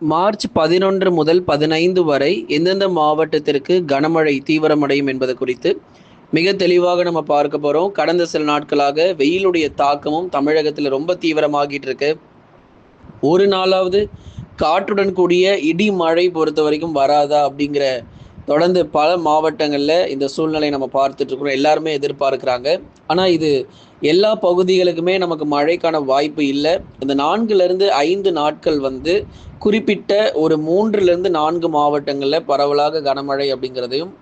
March 11 முதல் 15 வரை எந்தெந்த மாவட்டத்திற்கு கனமழை தீவிரமடையும் என்பது குறித்து மிக தெளிவாக நம்ம பார்க்க போறோம். கடந்த சில நாட்களாக வெயிலுடைய தாக்கமும் தமிழகத்தில் ரொம்ப தீவிரமாகிட்டு இருக்கு. ஒரு நாளாவது காற்றுடன் கூடிய இடி மழை பொறுத்த வரைக்கும் வராதா அப்படிங்கிற தொடர்ந்து பல மாவட்டங்களில் இந்த சூழ்நிலை நம்ம பார்த்துட்டு இருக்கிறோம். எல்லாருமே எதிர்பார்க்குறாங்க. ஆனால் இது எல்லா பகுதிகளுக்குமே நமக்கு மழைக்கான வாய்ப்பு இல்லை. இந்த 4 to 5 நாட்கள் குறிப்பிட்ட ஒரு 3 to 4 மாவட்டங்களில் பரவலாக கனமழை அப்படிங்கிறதையும்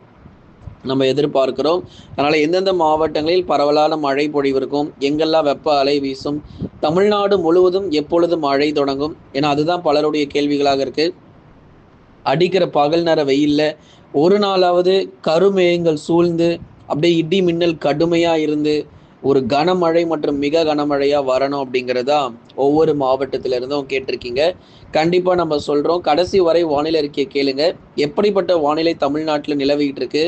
நம்ம எதிர்பார்க்கிறோம். அதனால் எந்தெந்த மாவட்டங்களில் பரவலான மழை பொழிவு இருக்கும், எங்கெல்லாம் வெப்ப அலை வீசும், தமிழ்நாடு முழுவதும் எப்பொழுது மழை தொடங்கும், ஏன்னா அதுதான் பலருடைய கேள்விகளாக இருக்குது. அடிக்கிற பகல் நேர வெயிலில் ஒரு நாளாவது கருமேகங்கள் சூழ்ந்து அப்படியே இடி மின்னல் கடுமையாக இருந்து ஒரு கனமழை மற்றும் மிக கனமழையாக வரணும் அப்படிங்கிறதா ஒவ்வொரு மாவட்டத்திலிருந்தும் கேட்டிருக்கீங்க. கண்டிப்பாக நம்ம சொல்கிறோம், கடைசி வரை வானிலை அறிக்கையை கேளுங்க. எப்படிப்பட்ட வானிலை தமிழ்நாட்டில் நிலவிக்கிட்டு இருக்கு,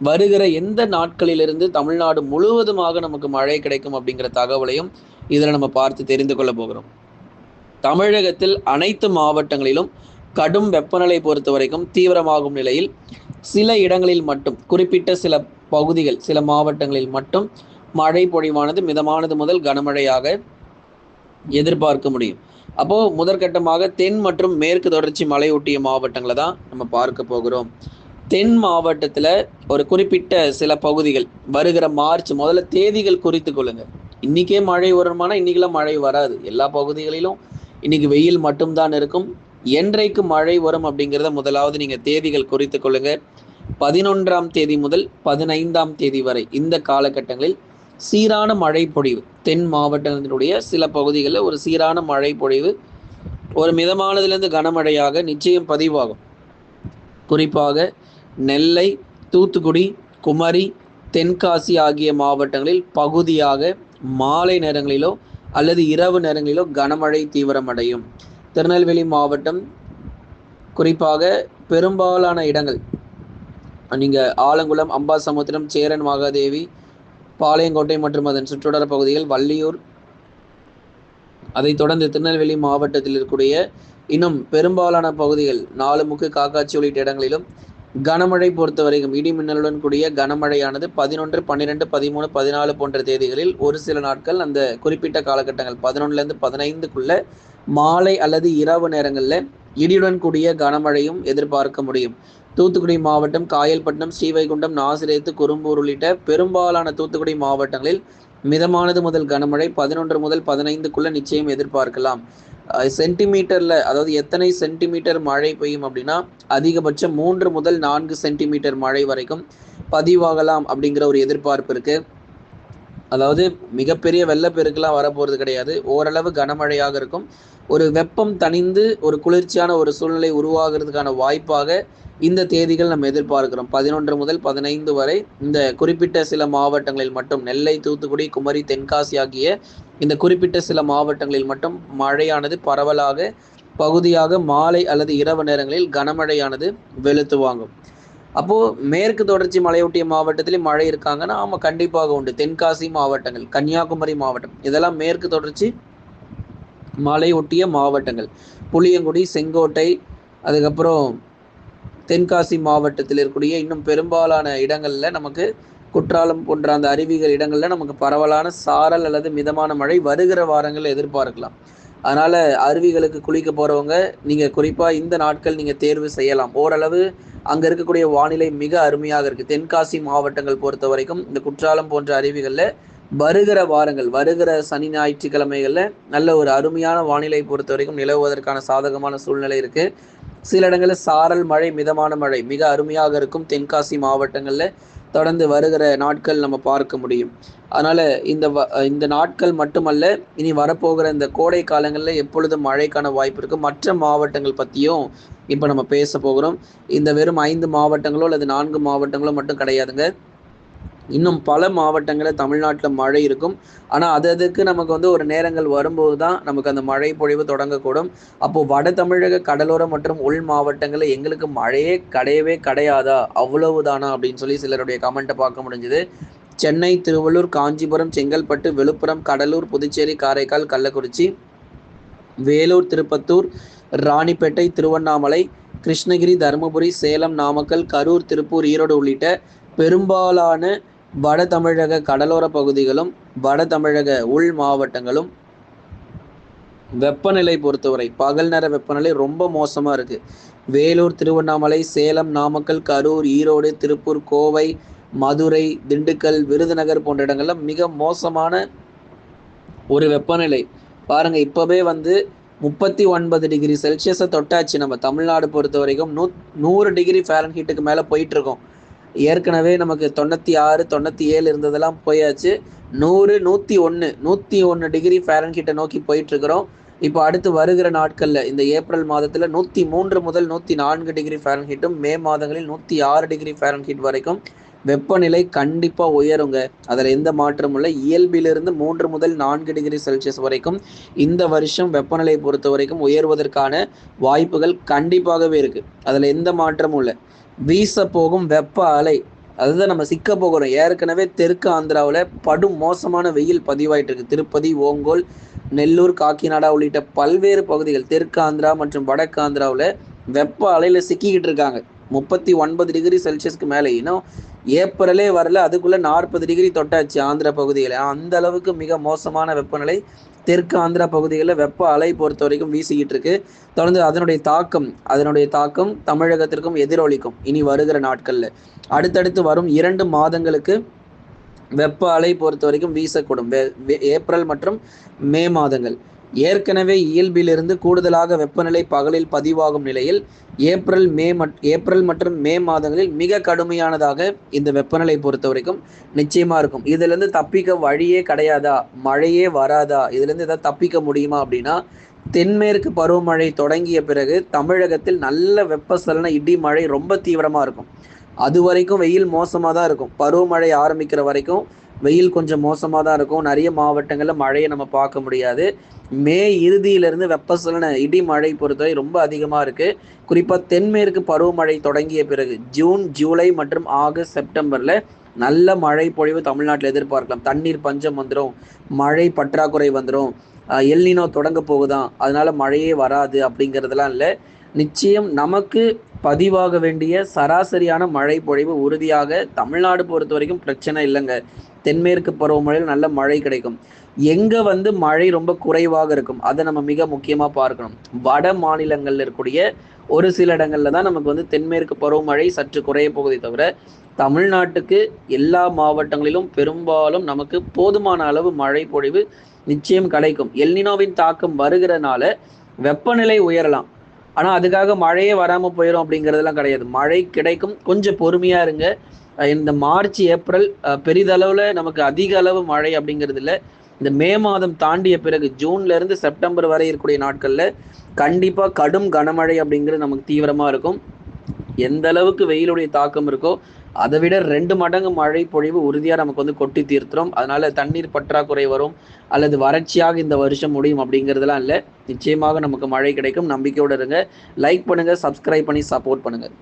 வருகிற எந்த நாட்களிலிருந்து தமிழ்நாடு முழுவதுமாக நமக்கு மழை கிடைக்கும் அப்படிங்கிற தகவலையும் இதில் நம்ம பார்த்து தெரிந்து கொள்ள போகிறோம். தமிழகத்தில் அனைத்து மாவட்டங்களிலும் கடும் வெப்பநிலை பொறுத்த வரைக்கும் தீவிரமாகும் நிலையில் சில இடங்களில் மட்டும், குறிப்பிட்ட சில பகுதிகள், சில மாவட்டங்களில் மட்டும் மழை பொழிவானது மிதமானது முதல் கனமழையாக எதிர்பார்க்க முடியும். அப்போ முதற்கட்டமாக தென் மற்றும் மேற்கு தொடர்ச்சி மலையொட்டிய மாவட்டங்களை தான் நம்ம பார்க்க போகிறோம். தென் மாவட்டத்தில் ஒரு குறிப்பிட்ட சில பகுதிகள் வருகிற மார்ச் முதல்ல தேதிகள் குறித்து கொள்ளுங்க. இன்னைக்கே மழை வருமானா இன்னைக்கெல்லாம் மழை வராது. எல்லா பகுதிகளிலும் இன்னைக்கு வெயில் மட்டும்தான் இருக்கும். என்றைக்கு மழை வரும் அப்படிங்கிறத முதலாவது நீங்க தேதிகள் குறித்து கொள்ளுங்க. 11ஆம் தேதி முதல் 15ஆம் தேதி வரை இந்த காலகட்டங்களில் சீரான மழை பொழிவு, தென் மாவட்டங்களுடைய சில பகுதிகளில் ஒரு சீரான மழை பொழிவு ஒரு மிதமானதிலிருந்து கனமழையாக நிச்சயம் பதிவாகும். குறிப்பாக நெல்லை, தூத்துக்குடி, குமரி, தென்காசி ஆகிய மாவட்டங்களில் பகுதியாக மாலை நேரங்களிலோ அல்லது இரவு நேரங்களிலோ கனமழை தீவிரமடையும். திருநெல்வேலி மாவட்டம் குறிப்பாக பெரும்பாலான இடங்கள், நீங்கள் ஆலங்குளம், அம்பாசமுத்திரம், சேரன் மகாதேவி, பாளையங்கோட்டை மற்றும் அதன் சுற்றுவட்டார பகுதிகள், வள்ளியூர், அதைத் தொடர்ந்து திருநெல்வேலி மாவட்டத்தில் இருக்கக்கூடிய இன்னும் பெரும்பாலான பகுதிகள், நாலுமுக்கு, காக்காட்சி உள்ளிட்ட இடங்களிலும் கனமழை பொறுத்த வரைக்கும் இடி மின்னலுடன் கூடிய கனமழையானது 11, 12, 13, 14 போன்ற தேதிகளில் ஒரு சில நாட்கள் அந்த குறிப்பிட்ட காலகட்டங்கள் 11லேருந்து 15க்குள்ள மாலை அல்லது இரவு நேரங்களில் இடியுடன் கூடிய கனமழையும் எதிர்பார்க்க முடியும். தூத்துக்குடி மாவட்டம், காயல்பட்டினம், ஸ்ரீவைகுண்டம், நாசிரேத்து, குரும்பூர் உள்ளிட்ட பெரும்பாலான தூத்துக்குடி மாவட்டங்களில் மிதமானது முதல் கனமழை 11 முதல் 15க்குள்ள நிச்சயம் எதிர்பார்க்கலாம். சென்டிமீட்டரில், அதாவது எத்தனை சென்டிமீட்டர் மழை பெய்யும் அப்படின்னா அதிகபட்சம் 3 முதல் 4 சென்டிமீட்டர் மழை வரைக்கும் பதிவாகலாம் அப்படிங்கிற ஒரு எதிர்பார்ப்பு இருக்கு. அதாவது மிகப்பெரிய வெள்ளப்பெருக்கெல்லாம் வரப்போகிறது கிடையாது. ஓரளவு கனமழையாக இருக்கும். ஒரு வெப்பம் தணிந்து ஒரு குளிர்ச்சியான ஒரு சூழ்நிலை உருவாகிறதுக்கான வாய்ப்பாக இந்த தேதிகள் நம்ம எதிர்பார்க்கிறோம். 11 முதல் 15 வரை இந்த குறிப்பிட்ட சில மாவட்டங்களில் மட்டும், நெல்லை, தூத்துக்குடி, குமரி, தென்காசி ஆகிய இந்த குறிப்பிட்ட சில மாவட்டங்களில் மட்டும் மழையானது பரவலாக பகுதியாக மாலை அல்லது இரவு நேரங்களில் கனமழையானது வெளுத்து வாங்கும். அப்போது மேற்கு தொடர்ச்சி மலையொட்டிய மாவட்டத்திலே மழை இருக்காங்கன்னா ஆமாம், கண்டிப்பாக உண்டு. தென்காசி மாவட்டங்கள், கன்னியாகுமரி மாவட்டம், இதெல்லாம் மேற்கு தொடர்ச்சி மலையொட்டிய மாவட்டங்கள். புளியங்குடி, செங்கோட்டை, அதுக்கப்புறம் தென்காசி மாவட்டத்தில் இருக்கக்கூடிய இன்னும் பெரும்பாலான இடங்களில் நமக்கு குற்றாலம் போன்ற அந்த அருவிகள் இடங்களில் நமக்கு பரவலான சாரல் அல்லது மிதமான மழை வருகிற வாரங்களில் எதிர்பார்க்கலாம். அதனால் அருவிகளுக்கு குளிக்க போகிறவங்க நீங்கள் குறிப்பாக இந்த நாட்கள் நீங்கள் தேர்வு செய்யலாம். ஓரளவு அங்கே இருக்கக்கூடிய வானிலை மிக அருமையாக இருக்குது. தென்காசி மாவட்டங்கள் பொறுத்த வரைக்கும் இந்த குற்றாலம் போன்ற அருவிகளில் வருகிற வாரங்கள், வருகிற சனி ஞாயிற்றுக்கிழமைகளில் நல்ல ஒரு அருமையான வானிலை பொறுத்த வரைக்கும் நிலவுவதற்கான சாதகமான சூழ்நிலை இருக்குது. சில இடங்களில் சாரல் மழை, மிதமான மழை மிக அருமையாக இருக்கும். தென்காசி மாவட்டங்களில் தொடர்ந்து வருகிற நாட்கள் நம்ம பார்க்க முடியும். அதனால் இந்த நாட்கள் மட்டுமல்ல, இனி வரப்போகிற இந்த கோடை காலங்களில் எப்பொழுது மழைக்கான வாய்ப்பு இருக்குது, மற்ற மாவட்டங்கள் பற்றியும் இப்போ நம்ம பேச போகிறோம். இந்த வெறும் 5 மாவட்டங்களோ அல்லது 4 மாவட்டங்களோ மட்டும் கிடையாதுங்க. இன்னும் பல மாவட்டங்களில் தமிழ்நாட்டில் மழை இருக்கும். ஆனால் அதுக்கு நமக்கு ஒரு நேரங்கள் வரும்போது தான் நமக்கு அந்த மழை பொழிவு தொடங்கக்கூடும். அப்போது வட தமிழக கடலோரம் மற்றும் உள் மாவட்டங்களில் எங்களுக்கு மழையே கிடையவே கிடையாதா, அவ்வளவுதானா அப்படின்னு சொல்லி சிலருடைய கமெண்ட்டை பார்க்க முடிஞ்சுது. சென்னை, திருவள்ளூர், காஞ்சிபுரம், செங்கல்பட்டு, விழுப்புரம், கடலூர், புதுச்சேரி, காரைக்கால், கள்ளக்குறிச்சி, வேலூர், திருப்பத்தூர், ராணிப்பேட்டை, திருவண்ணாமலை, கிருஷ்ணகிரி, தருமபுரி, சேலம், நாமக்கல், கரூர், திருப்பூர், ஈரோடு உள்ளிட்ட பெரும்பாலான வட தமிழக கடலோர பகுதிகளும் வட தமிழக உள் மாவட்டங்களும் வெப்பநிலை பொறுத்தவரை பகல் நேர வெப்பநிலை ரொம்ப மோசமாக இருக்குது. வேலூர், திருவண்ணாமலை, சேலம், நாமக்கல், கரூர், ஈரோடு, திருப்பூர், கோவை, மதுரை, திண்டுக்கல், விருதுநகர் போன்ற இடங்கள்ல மிக மோசமான ஒரு வெப்பநிலை. பாருங்க, இப்போவே 39 டிகிரி செல்சியஸை தொட்டாச்சு. நம்ம தமிழ்நாடு பொறுத்த வரைக்கும் 100 டிகிரி ஃபாரன்ஹீட்டுக்கு மேலே போயிட்டு இருக்கோம். ஏற்கனவே நமக்கு 96, 97 இருந்ததெல்லாம் போயாச்சு. 100, 101 டிகிரி ஃபாரன்ஹீட்டை நோக்கி போயிட்டு இருக்கிறோம். இப்போ அடுத்து வருகிற நாட்களில் இந்த ஏப்ரல் மாதத்தில் 103 முதல் 104 டிகிரி ஃபாரன்ஹீட்டும், மே மாதங்களில் 106 டிகிரி ஃபாரன்ஹீட் வரைக்கும் வெப்பநிலை கண்டிப்பாக உயருங்க. அதில் எந்த மாற்றமும் இல்லை. இயல்பிலிருந்து 3 முதல் 4 டிகிரி செல்சியஸ் வரைக்கும் இந்த வருஷம் வெப்பநிலை பொறுத்த வரைக்கும் உயர்வதற்கான வாய்ப்புகள் கண்டிப்பாகவே இருக்குது. அதில் எந்த மாற்றமும் இல்லை. வீச போகும் வெப்ப அலை, அதுதான் நம்ம சிக்க போகிறோம். ஏற்கனவே தெற்கு ஆந்திராவில் படும் மோசமான வெயில் பதிவாயிட்டு இருக்கு. திருப்பதி, ஓங்கோல், நெல்லூர், காக்கிநாடா உள்ளிட்ட பல்வேறு பகுதிகள் தெற்கு ஆந்திரா மற்றும் வடக்கு ஆந்திராவில் வெப்ப அலையில் சிக்கிக்கிட்டு இருக்காங்க. 39 டிகிரி செல்சியஸ்க்கு மேலே. இன்னும் ஏப்ரலே வரல, அதுக்குள்ளே 40 டிகிரி தொட்டாச்சு ஆந்திரா பகுதியில். அந்த அளவுக்கு மிக மோசமான வெப்பநிலை தெற்கு ஆந்திரா பகுதிகளில் வெப்ப அலை பொறுத்த வரைக்கும் வீசிக்கிட்டு இருக்கு. தொடர்ந்து அதனுடைய தாக்கம் தமிழகத்திற்கும் எதிரொலிக்கும் இனி வருகிற நாட்களில். அடுத்தடுத்து வரும் 2 மாதங்களுக்கு வெப்ப அலை பொறுத்த வரைக்கும் வீசக்கூடும். ஏப்ரல் மற்றும் மே மாதங்கள் ஏற்கனவே இயல்பிலிருந்து கூடுதலாக வெப்பநிலை பகலில் பதிவாகும் நிலையில் ஏப்ரல் மற்றும் மே மாதங்களில் மிக கடுமையானதாக இந்த வெப்பநிலை பொறுத்த வரைக்கும் நிச்சயமா இருக்கும். இதிலிருந்து தப்பிக்க வழியே கிடையாதா? மழையே வராதா? இதிலிருந்து ஏதாவது தப்பிக்க முடியுமா அப்படின்னா, தென்மேற்கு பருவமழை தொடங்கிய பிறகு தமிழகத்தில் நல்ல வெப்பசலன இடி மழை ரொம்ப தீவிரமாக இருக்கும். அது வரைக்கும் வெயில் மோசமாக தான் இருக்கும். பருவமழை ஆரம்பிக்கிற வரைக்கும் வெயில் கொஞ்சம் மோசமாக தான் இருக்கும். நிறைய மாவட்டங்களில் மழையை நம்ம பார்க்க முடியாது. மே இறுதியிலிருந்து வெப்பசலன இடி மழை பொறுத்தவரை ரொம்ப அதிகமாக இருக்குது. குறிப்பாக தென்மேற்கு பருவமழை தொடங்கிய பிறகு ஜூன், ஜூலை மற்றும் ஆகஸ்ட், செப்டம்பரில் நல்ல மழை பொழிவு தமிழ்நாட்டில் எதிர்பார்க்கலாம். தண்ணீர் பஞ்சம் வந்துடும், மழை பற்றாக்குறை வந்துடும், எல்னினோ தொடங்க போகுதான், அதனால மழையே வராது அப்படிங்கிறதுலாம் இல்லை. நிச்சயம் நமக்கு பதிவாக வேண்டிய சராசரியான மழை பொழிவு உறுதியாக தமிழ்நாடு பொறுத்த வரைக்கும் பிரச்சனை இல்லைங்க. தென்மேற்கு பருவமழையில் நல்ல மழை கிடைக்கும். எங்கே மழை ரொம்ப குறைவாக இருக்கும் அதை நம்ம மிக முக்கியமாக பார்க்கணும். வட மாநிலங்களில் இருக்கக்கூடிய ஒரு சில இடங்களில் தான் நமக்கு தென்மேற்கு பருவமழை சற்று குறைய போவதை தவிர தமிழ்நாட்டுக்கு எல்லா மாவட்டங்களிலும் பெரும்பாலும் நமக்கு போதுமான அளவு மழை பொழிவு நிச்சயம் கிடைக்கும். எல்னினோவின் தாக்கம் வருகிறனால வெப்பநிலை உயரலாம், ஆனால் அதுக்காக மழையே வராமல் போயிடும் அப்படிங்கிறதுலாம் கிடையாது. மழை கிடைக்கும், கொஞ்சம் பொறுமையாக இருங்க. இந்த மார்ச், ஏப்ரல் பெரிதளவில் நமக்கு அதிக அளவு மழை அப்படிங்கிறது இல்லை. இந்த மே மாதம் தாண்டிய பிறகு ஜூன்லேருந்து செப்டம்பர் வரை இருக்கக்கூடிய நாட்களில் கண்டிப்பாக கடும் கனமழை அப்படிங்கிறது நமக்கு தீவிரமாக இருக்கும். எந்த அளவுக்கு வெயிலுடைய தாக்கம் இருக்கோ அதை விட 2 மடங்கு மழை பொழிவு உறுதியாக நமக்கு கொட்டி தீர்த்துரும். அதனால தண்ணீர் பற்றாக்குறை வரும் அல்லது வறட்சியாக இந்த வருஷம் முடியும் அப்படிங்கிறதுலாம் இல்லை. நிச்சயமாக நமக்கு மழை கிடைக்கும். நம்பிக்கையோடு இருங்க. லைக் பண்ணுங்கள், சப்ஸ்கிரைப் பண்ணி சப்போர்ட் பண்ணுங்கள்.